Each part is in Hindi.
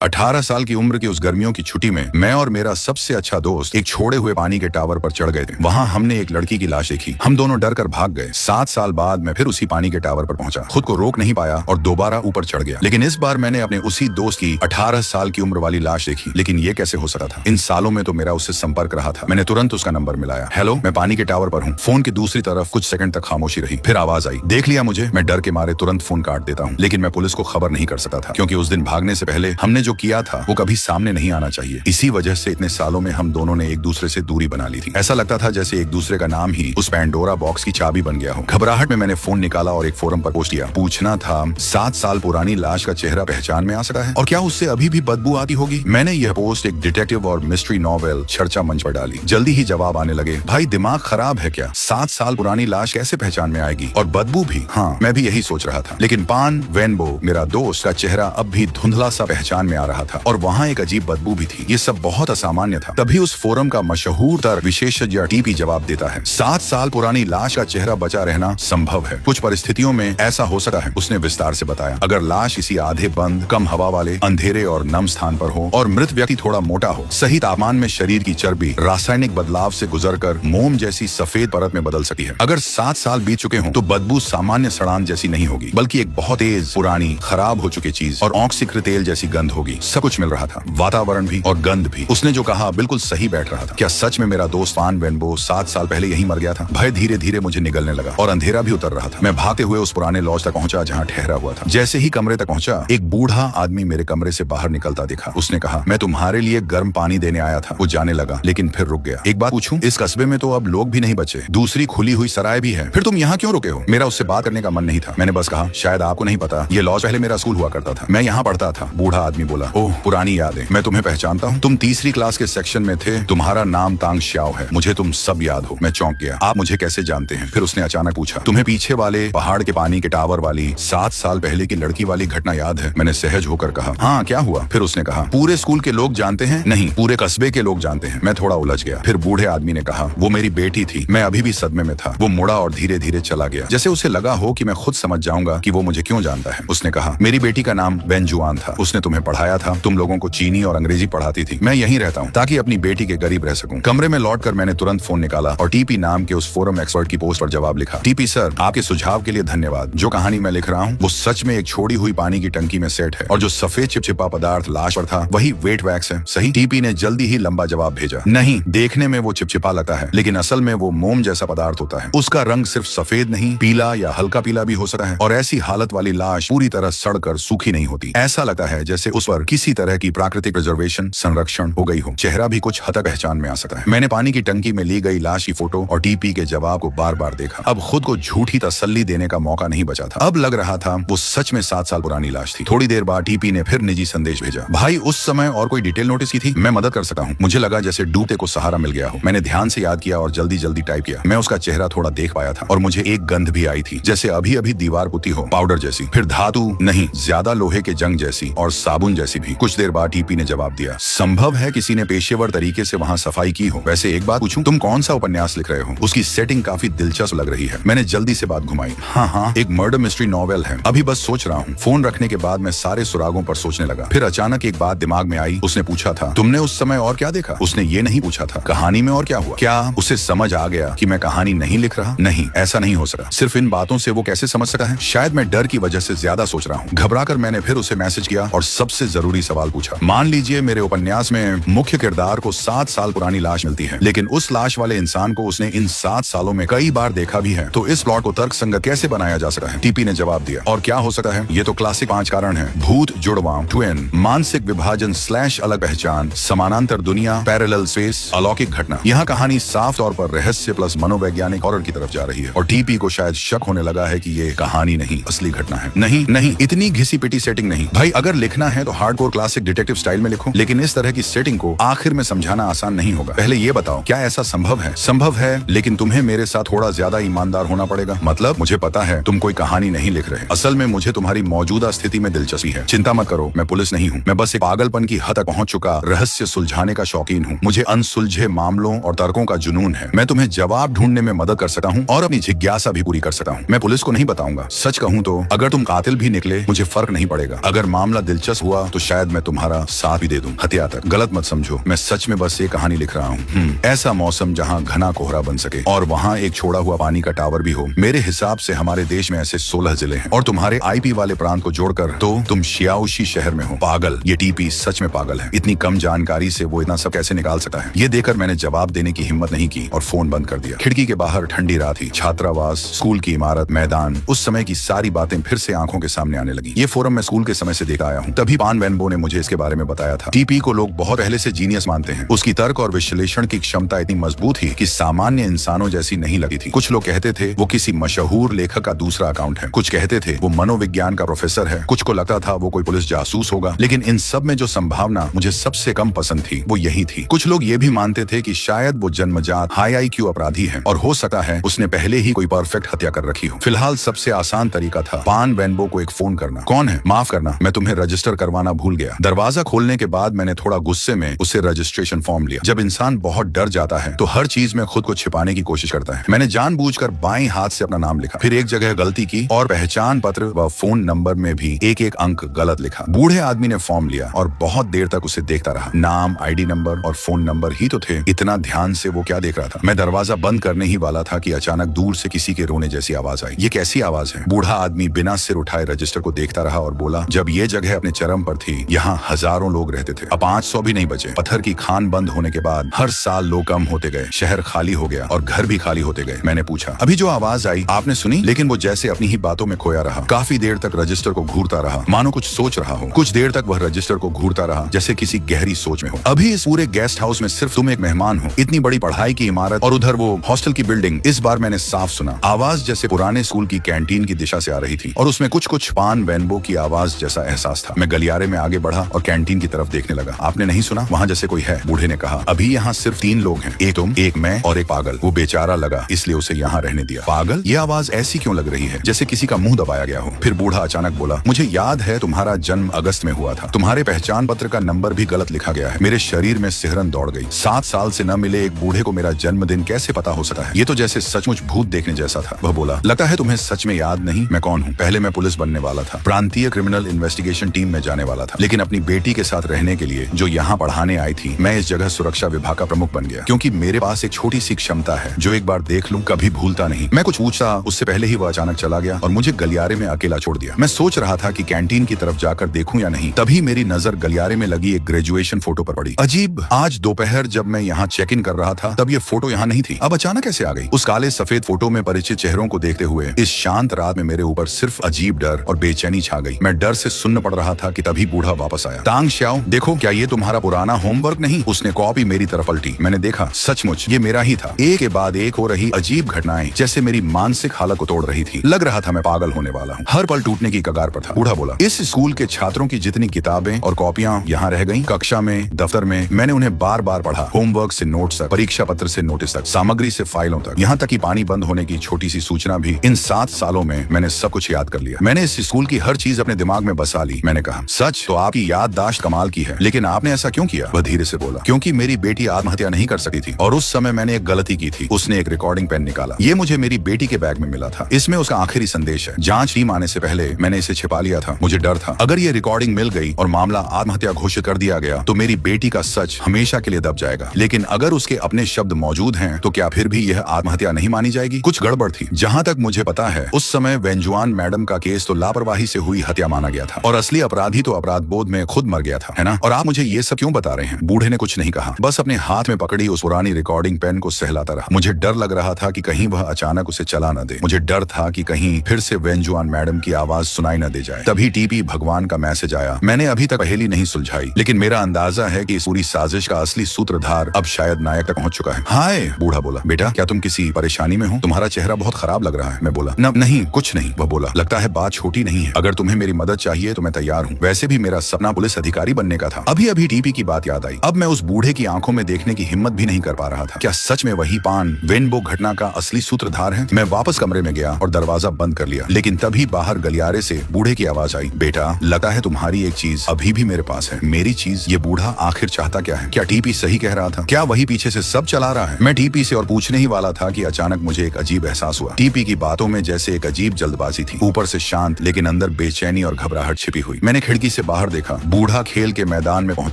18 साल की उम्र की उस गर्मियों की छुट्टी में मैं और मेरा सबसे अच्छा दोस्त एक छोड़े हुए पानी के टावर पर चढ़ गए थे। वहां हमने एक लड़की की लाश देखी। हम दोनों डर कर भाग गए। 7 साल बाद मैं फिर उसी पानी के टावर पर पहुंचा। खुद को रोक नहीं पाया और दोबारा ऊपर चढ़ गया। लेकिन इस बार मैंने अपने उसी दोस्त की 18 साल की उम्र वाली लाश देखी। लेकिन ये कैसे हो सका था? इन सालों में तो मेरा उससे संपर्क रहा था। मैंने तुरंत उसका नंबर मिलाया। हेलो, मैं पानी के टावर पर हूँ। फोन की दूसरी तरफ कुछ सेकंड तक खामोशी रही। फिर आवाज आई, देख लिया मुझे? मैं डर के मारे तुरंत फोन काट देता हूँ। लेकिन मैं पुलिस को खबर नहीं कर सकता था, क्योंकि उस दिन भागने से पहले हमने जो किया था वो कभी सामने नहीं आना चाहिए। इसी वजह से इतने सालों में हम दोनों ने एक दूसरे से दूरी बना ली थी। ऐसा लगता था जैसे एक दूसरे का नाम ही उस पैंडोरा बॉक्स की चाबी बन गया हो। घबराहट में मैंने फोन निकाला और एक फोरम पर पोस्ट किया। पूछना था, 7 साल पुरानी लाश का चेहरा पहचान में आ सका है? और क्या उससे अभी भी बदबू आती होगी? मैंने यह पोस्ट एक डिटेक्टिव और मिस्ट्री नॉवेल चर्चा मंच पर डाली। जल्दी ही जवाब आने लगे। भाई, दिमाग खराब है क्या? 7 साल पुरानी लाश कैसे पहचान में आएगी? और बदबू भी? हाँ, मैं भी यही सोच रहा था। लेकिन पान वेनबो, मेरा दोस्त, का चेहरा अब भी धुंधला सा पहचान में आ रहा था और वहाँ एक अजीब बदबू भी थी। ये सब बहुत असामान्य था। तभी उस फोरम का मशहूर तर विशेषज्ञ टीपी जवाब देता है, 7 साल पुरानी लाश का चेहरा बचा रहना संभव है। कुछ परिस्थितियों में ऐसा हो सकता है। उसने विस्तार से बताया, अगर लाश किसी आधे बंद, कम हवा वाले, अंधेरे और नम स्थान पर हो और मृत व्यक्ति थोड़ा मोटा हो, सही तापमान में शरीर की चर्बी रासायनिक बदलाव से गुजरकर मोम जैसी सफेद परत में बदल सकती है। अगर 7 साल बीत चुके हों तो बदबू सामान्य सड़ान जैसी नहीं होगी, बल्कि एक बहुत तेज, पुरानी, खराब हो चुकी चीज और ऑक्सीकृत तेल जैसी गंध होगी। सब कुछ मिल रहा था, वातावरण भी और गंध भी। उसने जो कहा बिल्कुल सही बैठ रहा था। क्या सच में मेरा दोस्त पान वेनबो 7 साल पहले यहीं मर गया था? भय धीरे धीरे मुझे निगलने लगा और अंधेरा भी उतर रहा था। मैं भागते हुए उस पुराने लॉज तक पहुंचा जहां ठहरा हुआ था। जैसे ही कमरे तक पहुंचा, एक बूढ़ा आदमी मेरे कमरे से बाहर निकलता दिखा। उसने कहा, मैं तुम्हारे लिए गर्म पानी देने आया था। वो जाने लगा, लेकिन फिर रुक गया। एक बात पूछूं, इस कस्बे में तो अब लोग भी नहीं बचे। दूसरी खुली हुई सराय भी है। फिर तुम यहाँ क्यों रुके हो? मेरा उससे बात करने का मन नहीं था। मैंने बस कहा, शायद आपको नहीं पता, ये लॉज पहले मेरा स्कूल हुआ करता था। मैं यहाँ पढ़ता था। बूढ़ा आदमी बोला, ओह, पुरानी यादें। मैं तुम्हें पहचानता हूँ। तुम तीसरी क्लास के सेक्शन में थे। तुम्हारा नाम तांग श्याओ है। मुझे तुम सब याद हो। मैं चौंक गया। आप मुझे कैसे जानते हैं? फिर उसने अचानक पूछा, तुम्हें पीछे वाले पहाड़ के पानी के टावर वाली 7 साल पहले की लड़की वाली घटना याद है? मैंने सहज होकर कहा, हाँ, क्या हुआ? फिर उसने कहा, पूरे स्कूल के लोग जानते हैं? नहीं, पूरे कस्बे के लोग जानते हैं। मैं थोड़ा उलझ गया। फिर बूढ़े आदमी ने कहा, वो मेरी बेटी थी। मैं अभी भी सदमे में था। वो मुड़ा और धीरे धीरे चला गया, जैसे उसे लगा हो कि मैं खुद समझ जाऊंगा कि वो मुझे क्यों जानता है। उसने कहा, मेरी बेटी का नाम बेंजुआन था। उसने तुम्हें पढ़ाया था। तुम लोगों को चीनी और अंग्रेजी पढ़ाती थी। मैं यहीं रहता हूँ ताकि अपनी बेटी के करीब रह सकूं। कमरे में लौटकर मैंने तुरंत फोन निकाला और टीपी नाम के उस फोरम एक्सपर्ट की पोस्ट पर जवाब लिखा। टीपी सर, आपके सुझाव के लिए धन्यवाद। जो कहानी मैं लिख रहा हूँ वो सच में एक छोड़ी हुई पानी की टंकी में सेट है, और जो सफेद चिपचिपा पदार्थ लाश पर था वही वेट वैक्स है। सही? टीपी ने जल्दी ही लंबा जवाब भेजा, नहीं, देखने में वो चिपचिपा लगता है, लेकिन असल में वो मोम जैसा पदार्थ होता है। उसका रंग सिर्फ सफेद नहीं, पीला या हल्का पीला भी हो सकता है। और ऐसी हालत वाली लाश पूरी तरह सड़कर सूखी नहीं होती। ऐसा लगता है जैसे उस पर किसी तरह की प्राकृतिक प्रिजर्वेशन, संरक्षण हो गई हो। चेहरा भी कुछ हद तक पहचान में आ सकता है। मैंने पानी की टंकी में ली गई लाश की फोटो और टीपी के जवाब को बार बार देखा। अब खुद को झूठी तसल्ली देने का मौका नहीं बचा था। अब लग रहा था वो सच में 7 साल पुरानी लाश थी। थोड़ी देर बाद टीपी ने फिर निजी संदेश भेजा, भाई, उस समय और कोई डिटेल नोटिस की थी? मैं मदद कर सकता हूँ। मुझे लगा जैसे डूबते को सहारा मिल गया हो। मैंने ध्यान से याद किया और जल्दी जल्दी टाइप किया। मैं उसका चेहरा थोड़ा देख पाया था और मुझे एक गंध भी आई थी, जैसे अभी अभी दीवार पुती हो, पाउडर जैसी, फिर धातु नहीं, ज्यादा लोहे के जंग जैसी और साबुन जैसी भी। कुछ देर बाद टीपी ने जवाब दिया, संभव है किसी ने पेशेवर तरीके से वहाँ सफाई की हो। वैसे एक बात पूछूं, तुम कौन सा उपन्यास लिख रहे हो? उसकी सेटिंग काफी दिलचस्प लग रही है। मैंने जल्दी से बात घुमाई। हाँ, एक मर्डर मिस्ट्री नॉवेल है। अभी बस सोच रहा हूँ। फोन रखने के बाद मैं सारे सुरागों पर सोचने लगा। फिर अचानक एक बात दिमाग में आई। उसने पूछा था, तुमने उस समय और क्या देखा? उसने ये नहीं पूछा था, कहानी में और क्या हुआ? क्या उसे समझ आ गया कि मैं कहानी नहीं लिख रहा? नहीं, ऐसा नहीं हो सका। सिर्फ इन बातों से वो कैसे समझ सका है? शायद मैं डर की वजह से ज्यादा सोच रहा हूँ। घबराकर मैंने फिर उसे मैसेज किया और सबसे जरूरी सवाल पूछा। मान लीजिए मेरे उपन्यास में मुख्य किरदार को 7 साल पुरानी लाश मिलती है, लेकिन उस लाश वाले इंसान को उसने इन 7 सालों में कई बार देखा भी है, तो इस प्लॉट को तर्कसंगत कैसे बनाया जा सकता है? टीपी ने जवाब दिया, और क्या हो सकता है? ये तो क्लासिक 5 कारण है। भूत, जुड़वां, ट्विन, मानसिक विभाजन / अलग पहचान, समानांतर दुनिया, पैरेलल स्पेस, अलौकिक घटना। यहाँ कहानी साफ तौर पर रहस्य प्लस मनोवैज्ञानिक हॉरर की तरफ जा रही है और टीपी को शायद शक होने लगा है कि ये कहानी नहीं, असली घटना है। नहीं, इतनी घिसी पिटी सेटिंग नहीं भाई। अगर लिखना है तो हार्डकोर क्लासिक डिटेक्टिव स्टाइल में लिखो, लेकिन इस तरह की सेटिंग को आखिर में समझाना आसान नहीं होगा। पहले ये बताओ, क्या ऐसा संभव है? संभव है, लेकिन तुम्हें मेरे साथ थोड़ा ज्यादा ईमानदार होना पड़ेगा। मतलब, मुझे पता है तुम कोई कहानी नहीं लिख रहे। असल में मुझे तुम्हारी मौजूदा स्थिति में दिलचस्पी है। चिंता मत करो, मैं पुलिस नहीं हूँ। मैं बस एक पागलपन की हद तक पहुंच चुका रहस्य सुलझाने का शौकीन हूँ। मुझे अनसुलझे मामलों और तर्कों का जुनून है। मैं तुम्हें जवाब ढूंढने में मदद कर सकता हूँ और अपनी जिज्ञासा भी पूरी कर सकता हूँ। मैं पुलिस को नहीं बताऊंगा। सच कहूँ तो अगर तुम कातिल भी निकले मुझे फर्क नहीं पड़ेगा। अगर मामला दिलचस्प हुआ तो शायद मैं तुम्हारा साथ भी दे दूं। हत्या तक। गलत मत समझो, मैं सच में बस ये कहानी लिख रहा हूँ। ऐसा मौसम जहाँ घना कोहरा बन सके और वहाँ एक छोड़ा हुआ पानी का टावर भी हो। मेरे हिसाब से हमारे देश में ऐसे 16 जिले हैं और तुम्हारे आईपी वाले प्रांत को जोड़कर तो तुम शियाओशी शहर में हो। पागल, ये टीपी सच में पागल है। इतनी कम जानकारी से वो इतना सब कैसे निकाल सकता है? ये देखकर मैंने जवाब देने की हिम्मत नहीं की और फोन बंद कर दिया। खिड़की के बाहर ठंडी रात थी, छात्रावास, स्कूल की इमारत, मैदान, उस समय की सारी बातें फिर से आंखों के सामने आने लगी। ये फोरम मैं स्कूल के समय से देखा आया हूँ। तभी पान वेनबो ने मुझे इसके बारे में बताया था। टीपी को लोग बहुत पहले से जीनियस मानते हैं। उसकी तर्क और विश्लेषण की क्षमता इतनी मजबूत थी कि सामान्य इंसानों जैसी नहीं लगी थी। कुछ लोग कहते थे वो किसी मशहूर लेखक का दूसरा अकाउंट है, कुछ कहते थे वो मनोविज्ञान का प्रोफेसर है, कुछ को लगता था वो कोई पुलिस जासूस होगा। लेकिन इन सब में जो संभावना मुझे सबसे कम पसंद थी वो यही थी। कुछ लोग ये भी मानते थे कि शायद वो जन्मजात हाई IQ अपराधी है और हो सकता है उसने पहले ही कोई परफेक्ट हत्या कर रखी हो। फिलहाल सबसे आसान तरीका था पान वेनबो को एक फोन करना। कौन है? माफ करना, मैं तुम्हें रजिस्टर करवाना भूल गया। दरवाजा खोलने के बाद मैंने थोड़ा गुस्से में उससे रजिस्ट्रेशन फॉर्म लिया। जब इंसान बहुत डर जाता है तो हर चीज में खुद को छिपाने की कोशिश करता है। मैंने जानबूझकर बाएं हाथ से अपना नाम लिखा, फिर एक जगह गलती की और पहचान पत्र व फोन नंबर में भी एक एक अंक गलत लिखा। बूढ़े आदमी ने फॉर्म लिया और बहुत देर तक उसे देखता रहा। नाम, ID नंबर और फोन नंबर ही तो थे। इतना ध्यान से वो क्या देख रहा था? मैं दरवाजा बंद करने ही वाला था कि अचानक दूर से किसी के रोने जैसी आवाज आई। ये कैसी आवाज है? बूढ़ा आदमी बिना सिर उठाए रजिस्टर को देखता रहा और बोला, जब ये जगह अपने चरम पर थी यहाँ हजारों लोग रहते थे, अब 500 भी नहीं बचे। पत्थर की खान बंद होने के बाद हर साल लोग कम होते गए, शहर खाली हो गया और घर भी खाली होते गए। मैंने पूछा, अभी जो आवाज आई आपने सुनी? लेकिन वो जैसे अपनी ही बातों में खोया रहा। काफी देर तक रजिस्टर को घूरता रहा, मानो कुछ सोच रहा हो। कुछ देर तक वह रजिस्टर को घूरता रहा जैसे किसी गहरी सोच में हो। अभी इस पूरे गेस्ट हाउस में सिर्फ तुम एक मेहमान हो। इतनी बड़ी पढ़ाई की इमारत और उधर वो हॉस्टल की बिल्डिंग। इस बार मैंने साफ सुना। आवाज जैसे पुराने स्कूल की कैंटीन की दिशा से आ रही थी और उसमें कुछ कुछ पान वेनबो की आवाज जैसा एहसास था। मैं गलियारे में आगे बढ़ा और कैंटीन की तरफ देखने लगा। आपने नहीं सुना? वहाँ जैसे कोई है। बूढ़े ने कहा, अभी यहाँ सिर्फ 3 लोग हैं, एक तुम, एक मैं और एक पागल। वो बेचारा लगा इसलिए उसे यहाँ रहने दिया। पागल? ये आवाज ऐसी क्यों लग रही है जैसे किसी का मुंह दबाया गया हो? फिर बूढ़ा अचानक बोला, मुझे याद है तुम्हारा जन्म अगस्त में हुआ था। तुम्हारे पहचान पत्र का नंबर भी गलत लिखा गया है। मेरे शरीर में सिहरन दौड़ गई। 7 साल से न मिले एक बूढ़े को मेरा जन्मदिन कैसे पता हो सकता है? ये तो जैसे सचमुच भूत देखने जैसा था। वह बोला, लगता है तुम्हें सच में याद नहीं मैं कौन हूँ। पहले मैं पुलिस बनने वाला था, प्रांतीय क्रिमिनल इन्वेस्टिगेशन टीम में जाने वाला था। लेकिन अपनी बेटी के साथ रहने के लिए जो यहाँ पढ़ाने आई थी, मैं इस जगह सुरक्षा विभाग का प्रमुख बन गया क्योंकि मेरे पास एक छोटी सी क्षमता है जो एक बार देख लूं कभी भूलता नहीं। मैं कुछ पूछा उससे पहले ही वह अचानक चला गया और मुझे गलियारे में अकेला छोड़ दिया। मैं सोच रहा था कि कैंटीन की तरफ जाकर देखूं या नहीं, तभी मेरी नजर गलियारे में लगी एक ग्रेजुएशन फोटो पर पड़ी। अजीब, आज दोपहर जब मैं यहाँ चेक इन कर रहा था तब ये फोटो यहाँ नहीं थी, अब अचानक कैसे आ गई? उस काले सफेद फोटो में परिचित चेहरों को देखते हुए इस शांत रात में मेरे ऊपर सिर्फ अजीब डर और बेचैनी छा गई। मैं डर से सुन्न पड़ रहा था कि तभी बूढ़ा वापस आया। तांग श्याओ, देखो क्या ये तुम्हारा पुराना होमवर्क नहीं? उसने कॉपी मेरी तरफ पलटी। मैंने देखा, सचमुच ये मेरा ही था। एक के बाद एक हो रही अजीब घटनाएं जैसे मेरी मानसिक हालत को तोड़ रही थी। लग रहा था मैं पागल होने वाला हूँ, हर पल टूटने की कगार पर था। बूढ़ा बोला, इस स्कूल के छात्रों की जितनी किताबें और कॉपियां यहाँ रह गईं, कक्षा में, दफ्तर में, मैंने उन्हें बार बार पढ़ा। होमवर्क से नोट्स तक, परीक्षा पत्र से नोटिस तक, सामग्री से फाइलों तक, यहाँ तक कि पानी बंद होने की छोटी सी सूचना भी। इन 7 सालों में मैंने सब कुछ याद कर लिया। मैंने इस स्कूल की हर चीज अपने दिमाग में बसा ली। मैंने कहा, सच तो आपकी याददाश्त कमाल की है, लेकिन आपने ऐसा क्यों किया? वह धीरे से बोला, क्योंकि मेरी बेटी आत्महत्या नहीं कर सकी थी और उस समय मैंने एक गलती की थी। उसने एक रिकॉर्डिंग पेन निकाला। ये मुझे मेरी बेटी के बैग में मिला था। इसमें उसका आखिरी संदेश है। जांच टीम आने से पहले मैंने इसे छिपा लिया था। मुझे डर था अगर ये रिकॉर्डिंग मिल गई और मामला आत्महत्या घोषित कर दिया गया तो मेरी बेटी का सच हमेशा के लिए दब जाएगा। लेकिन अगर उसके अपने शब्द मौजूद हैं तो क्या फिर भी यह आत्महत्या नहीं मानी जाएगी? कुछ गड़बड़ थी। जहाँ तक मुझे पता है उस समय वेंजुआन मैडम का केस तो लापरवाही से हुई हत्या माना गया था और असली अपराधी तो अपराध बोध में खुद मर गया था, है ना? और आप मुझे ये सब क्यों बता रहे हैं? बूढ़े ने कुछ नहीं कहा, बस अपने हाथ में पकड़ी उस पुरानी रिकॉर्डिंग पेन को सहलाता रहा। मुझे डर लग रहा था कि कहीं वह अचानक उसे चला न दे। मुझे डर था कि कहीं फिर से वेंजुआन मैडम की आवाज सुनाई न दे जाए। तभी टीपी भगवान का मैसेज आया। मैंने अभी तक पहेली नहीं सुलझाई, लेकिन मेरा अंदाजा है कि इस पूरी साजिश का असली सूत्रधार अब शायद नायक तक पहुंच चुका है। हाय, बूढ़ा बोला, बेटा क्या तुम किसी परेशानी में हो? तुम्हारा चेहरा बहुत खराब लग रहा है। मैं बोला, नहीं कुछ नहीं। वह बोला, लगता है बात छोटी नहीं है। अगर तुम्हें मेरी मदद चाहिए तो मैं तैयार हूँ। वैसे भी मेरा सपना पुलिस अधिकारी बनने का था। अभी अभी टीपी की बात याद आई। अब मैं उस बूढ़े की आंखों में देखने की हिम्मत भी नहीं कर पा रहा था। क्या सच में वही पान वेनबो घटना का असली सूत्रधार है? मैं वापस कमरे में गया और दरवाजा बंद कर लिया। लेकिन तभी बाहर गलियारे से बूढ़े की आवाज आई, बेटा लगता है तुम्हारी एक चीज अभी भी मेरे पास है। मेरी चीज? ये बूढ़ा आखिर चाहता क्या है? क्या टीपी सही कह रहा था? क्या वही पीछे से सब चला रहा है? मैं टीपी से और पूछने ही वाला था कि अचानक मुझे एक अजीब एहसास हुआ। टीपी की बातों में जैसे एक अजीब जल्दबाजी थी, ऊपर से शांत लेकिन अंदर बेचैनी और घबराहट छिपी हुई। मैंने खिड़की से से बाहर देखा, बूढ़ा खेल के मैदान में पहुंच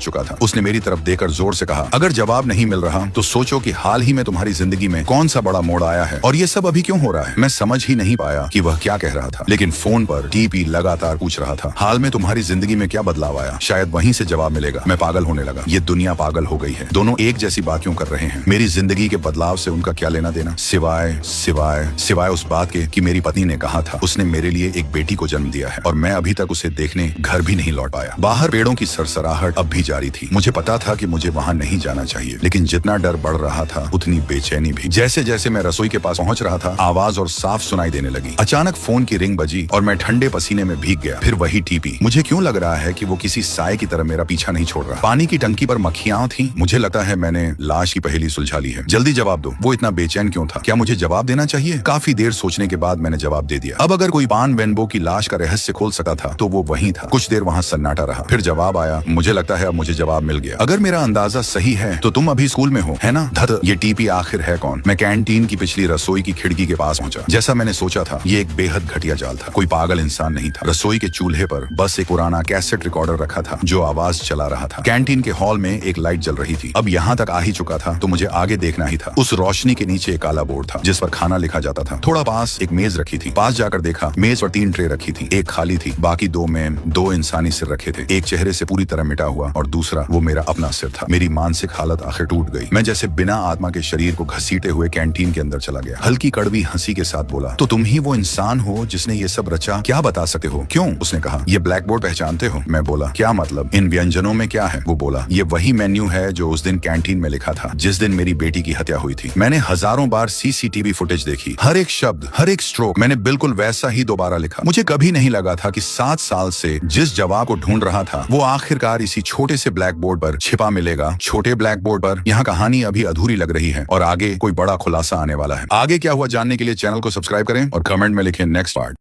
चुका था। उसने मेरी तरफ देखकर जोर से कहा, अगर जवाब नहीं मिल रहा तो सोचो कि हाल ही में तुम्हारी जिंदगी में कौन सा बड़ा मोड़ आया है और ये सब अभी क्यों हो रहा है। मैं समझ ही नहीं पाया कि वह क्या कह रहा था, लेकिन फोन पर टीपी लगातार पूछ रहा था, हाल में तुम्हारी जिंदगी में क्या बदलाव आया। शायद वहीं से जवाब मिलेगा। मैं पागल होने लगा। ये दुनिया पागल हो गई है। दोनों एक जैसी बात क्यों कर रहे हैं। मेरी जिंदगी के बदलाव से उनका क्या लेना देना, सिवाय सिवाय सिवाय उस बात के कि मेरी पत्नी ने कहा था उसने मेरे लिए एक बेटी को जन्म दिया है और मैं अभी तक उसे देखने घर भी नहीं लौट पाया। बाहर पेड़ों की सरसराहट अब भी जारी थी। मुझे पता था कि मुझे वहां नहीं जाना चाहिए, लेकिन जितना डर बढ़ रहा था उतनी बेचैनी भी। जैसे जैसे मैं रसोई के पास पहुंच रहा था, आवाज और साफ सुनाई देने लगी। अचानक फोन की रिंग बजी और मैं ठंडे पसीने में भीग गया। फिर वही टीपी। मुझे क्यों लग रहा है कि वो किसी साए की तरह मेरा पीछा नहीं छोड़ रहा। पानी की टंकी पर मक्खियां थी। मुझे लगता है मैंने लाश की पहेली सुलझा ली है। जल्दी जवाब दो, वो इतना बेचैन क्यों था। क्या मुझे जवाब देना चाहिए। काफी देर सोचने के बाद मैंने जवाब दे दिया। अब अगर कोई पान वेनबो की लाश का रहस्य खोल सका था तो वो वही था। कुछ देर वहां सन्नाटा रहा, फिर जवाब आया। मुझे लगता है अब मुझे जवाब मिल गया। अगर मेरा अंदाजा सही है तो तुम अभी स्कूल में हो, है ना। धत, ये टीपी आखिर है कौन। मैं कैंटीन की पिछली रसोई की खिड़की के पास पहुंचा। जैसा मैंने सोचा था, ये एक बेहद घटिया जाल था। कोई पागल इंसान नहीं था। रसोई के चूल्हे पर बस एक पुराना कैसेट रिकॉर्डर रखा था जो आवाज चला रहा था। कैंटीन के हॉल में एक लाइट जल रही थी। अब यहाँ तक आ ही चुका था तो मुझे आगे देखना ही था। उस रोशनी के नीचे एक काला बोर्ड था जिस पर खाना लिखा जाता था। थोड़ा पास एक मेज रखी थी। पास जाकर देखा, मेज पर 3 ट्रे रखी थी। एक खाली थी, बाकी 2 में 2 इंसानी सिर रखे थे। एक चेहरे से पूरी तरह मिटा हुआ और दूसरा वो मेरा अपना सिर था। मेरी मानसिक हालत आखिर टूट गई। मैं जैसे बिना आत्मा के शरीर को घसीटे हुए कैंटीन के अंदर चला गया। हल्की कड़वी हंसी के साथ बोला, तो तुम ही वो इंसान हो जिसने ये सब रचा। क्या बता सकते हो। क्यों। उसने कहा, ये ब्लैक बोर्ड पहचानते हो। मैं बोला, क्या मतलब। इन व्यंजनों में क्या है। वो बोला, ये वही मेन्यू है जो उस दिन कैंटीन में लिखा था जिस दिन मेरी बेटी की हत्या हुई थी। मैंने हजारों बार सीसीटीवी फुटेज देखी। हर एक शब्द, हर एक स्ट्रोक मैंने बिल्कुल वैसा ही दोबारा लिखा। मुझे कभी नहीं लगा था कि 7 साल से जिस जवाब को ढूंढ रहा था वो आखिरकार इसी छोटे से ब्लैक बोर्ड पर छिपा मिलेगा। छोटे ब्लैक बोर्ड पर। यहाँ कहानी अभी अधूरी लग रही है और आगे कोई बड़ा खुलासा आने वाला है। आगे क्या हुआ जानने के लिए चैनल को सब्सक्राइब करें और कमेंट में लिखें नेक्स्ट पार्ट।